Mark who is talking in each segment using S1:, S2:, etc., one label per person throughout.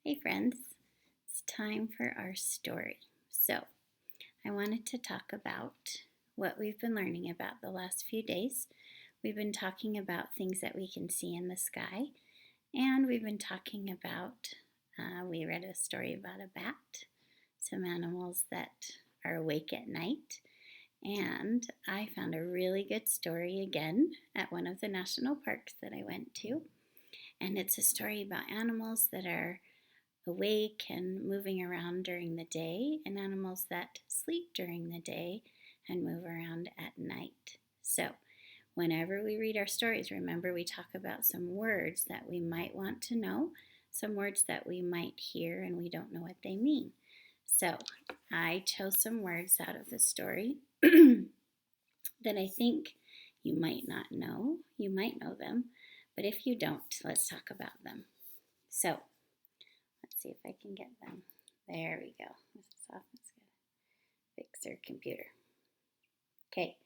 S1: Hey friends, it's time for our story. So, I wanted to talk about what we've been learning about the last few days. We've been talking about things that we can see in the sky, and we've been talking about, we read a story about a bat, some animals that are awake at night, and I found a really good story again at one of the national parks that I went to. And it's a story about animals that are awake and moving around during the day, and animals that sleep during the day and move around at night. So, whenever we read our stories, remember we talk about some words that we might want to know, some words that we might hear and we don't know what they mean. So, I chose some words out of the story that I think you might not know. You might know them, but if you don't, let's talk about them. So, let's see if I can get them. There we go. Mrs. Hoffman's going to fix her computer. Okay,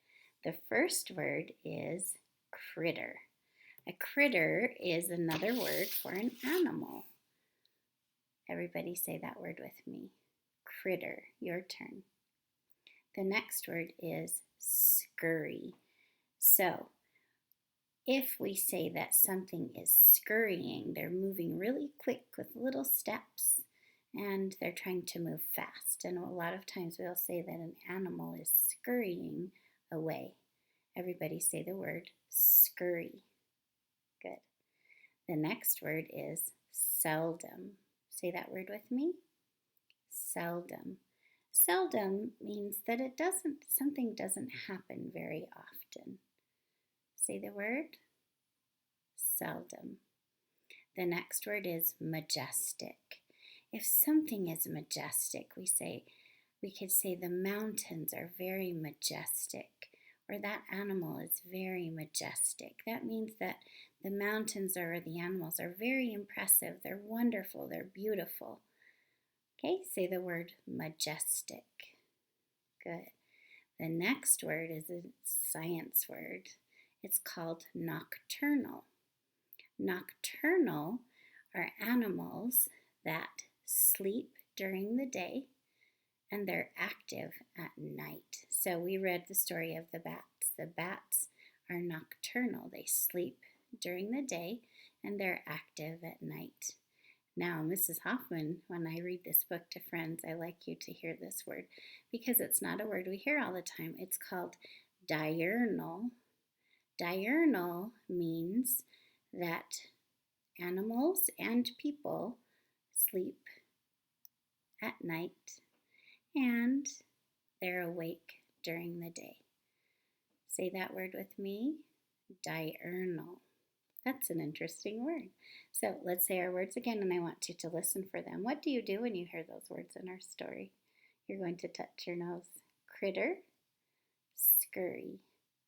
S1: the first word is critter. A critter is another word for an animal. Everybody say that word with me. Critter, your turn. The next word is scurry. So, if we say that something is scurrying, they're moving really quick with little steps and they're trying to move fast. And a lot of times we'll say that an animal is scurrying away. Everybody say the word scurry. Good. The next word is seldom. Say that word with me. Seldom. Seldom means that something doesn't happen very often. Say the word seldom. The next word is majestic. If something is majestic, we could say the mountains are very majestic, or that animal is very majestic. That means that the mountains or the animals are very impressive. They're wonderful. They're beautiful. Okay, say the word majestic. Good. The next word is a science word. It's called nocturnal. Nocturnal are animals that sleep during the day and they're active at night. So we read the story of the bats. The bats are nocturnal. They sleep during the day and they're active at night. Now, Mrs. Hoffman, when I read this book to friends, I like you to hear this word because it's not a word we hear all the time. It's called diurnal. Diurnal means that animals and people sleep at night and they're awake during the day. Say that word with me, diurnal. That's an interesting word. So let's say our words again, and I want you to listen for them. What do you do when you hear those words in our story? You're going to touch your nose. Critter, scurry,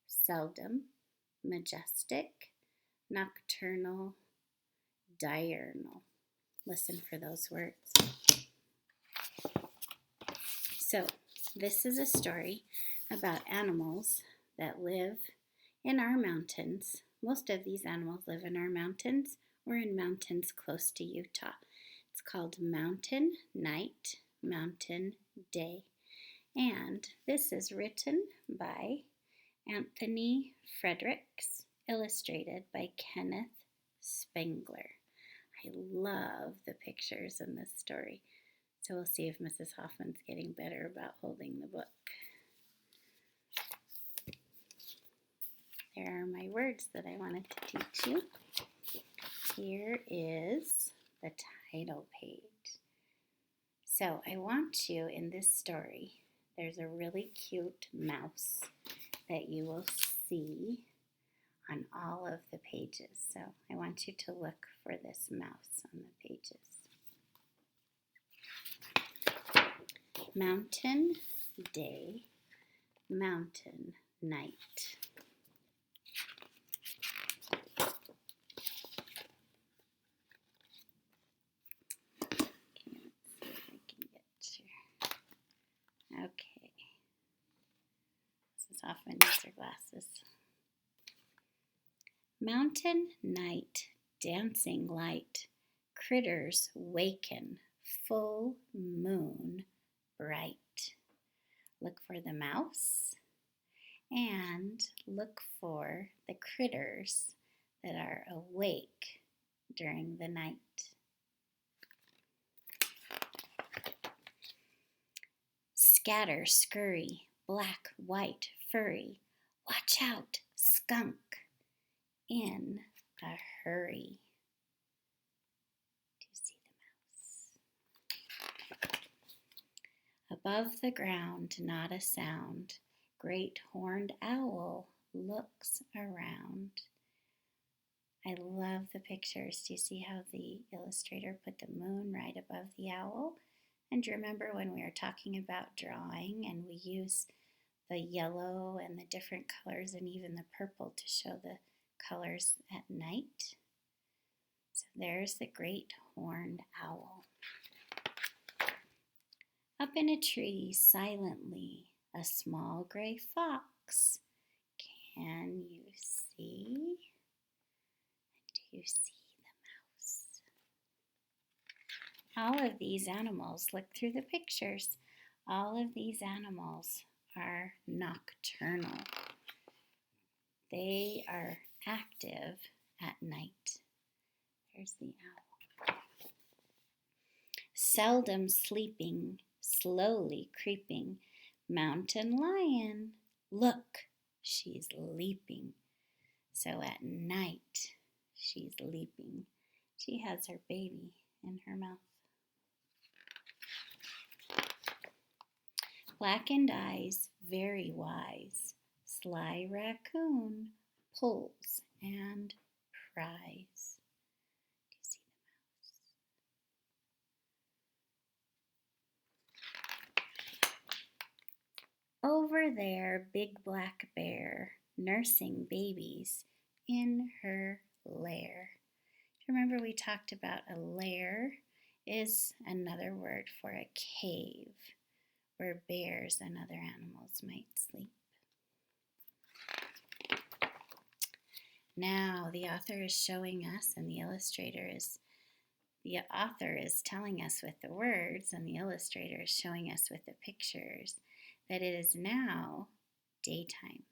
S1: seldom, majestic, nocturnal, diurnal. Listen for those words. So, this is a story about animals that live in our mountains. Most of these animals live in our mountains or in mountains close to Utah. It's called Mountain Night, Mountain Day. And this is written by Anthony Fredericks, illustrated by Kenneth Spengler. I love the pictures in this story. So we'll see if Mrs. Hoffman's getting better about holding the book. There are my words that I wanted to teach you. Here is the title page. So I want you, in this story, there's a really cute mouse that you will see on all of the pages. So I want you to look for this mouse on the pages. Mountain day, mountain night. Okay. Mrs. Hoffman needs her glasses. Mountain night, dancing light, Critters waken, full moon bright. Look for the mouse and look for the critters that are awake during the night. Scatter, scurry, black, white, furry. Watch out, skunk, in a hurry. Do you see the mouse? Above the ground, not a sound. Great horned owl looks around. I love the pictures. Do you see how the illustrator put the moon right above the owl? And do you remember when we were talking about drawing and we use the yellow and the different colors and even the purple to show the colors at night? So there's the great horned owl. Up in a tree silently, a small gray fox. Can you see? Do you see the mouse? All of these animals, look through the pictures, all of these animals are nocturnal. They are active at night. There's the owl. Seldom sleeping, slowly creeping. Mountain lion, look, she's leaping. So at night, she's leaping. She has her baby in her mouth. Blackened eyes, very wise. Sly raccoon pulls and pries. Do you see the mouse? Over there, big black bear nursing babies in her lair. Remember we talked about a lair is another word for a cave where bears and other animals might sleep. Now the author is showing us, and the author is telling us with the words, and the illustrator is showing us with the pictures that it is now daytime.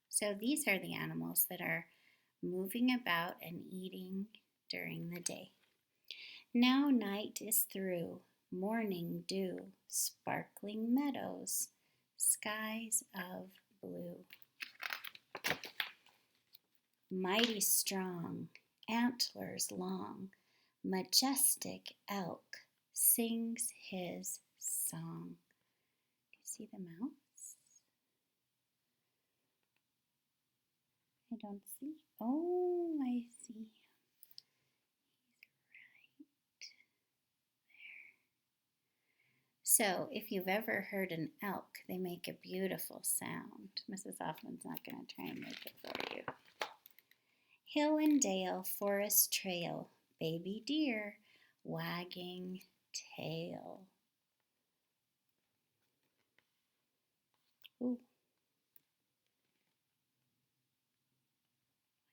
S1: So these are the animals that are moving about and eating during the day. Now night is through, morning dew, sparkling meadows, skies of blue. Mighty strong, antlers long, majestic elk sings his song. Do you see the mouse? I don't see. Oh, I see him. So if you've ever heard an elk, they make a beautiful sound. Mrs. Hoffman's not going to try and make it for you. Hill and dale, forest trail, baby deer, wagging tail. Ooh.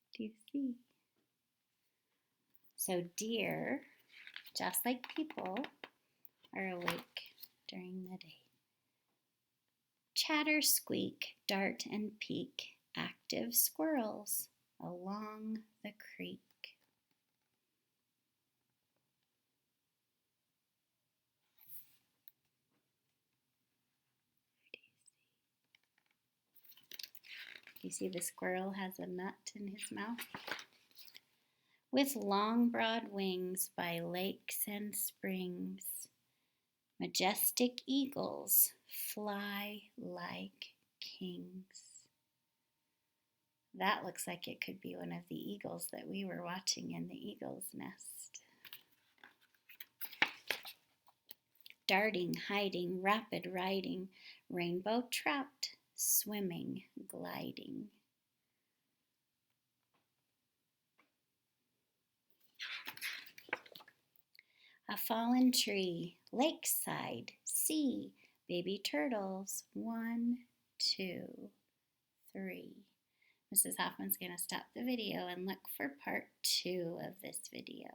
S1: What do you see? So deer, just like people, are awake during the day. Chatter, squeak, dart and peek, active squirrels along the creek. You see the squirrel has a nut in his mouth? With long broad wings by lakes and springs, majestic eagles fly like kings. That looks like it could be one of the eagles that we were watching in the eagle's nest. Darting, hiding, rapid riding, rainbow trout, swimming, gliding. A fallen tree, lakeside, sea, baby turtles, 1, 2, 3. Mrs. Hoffman's going to stop the video and look for part 2 of this video.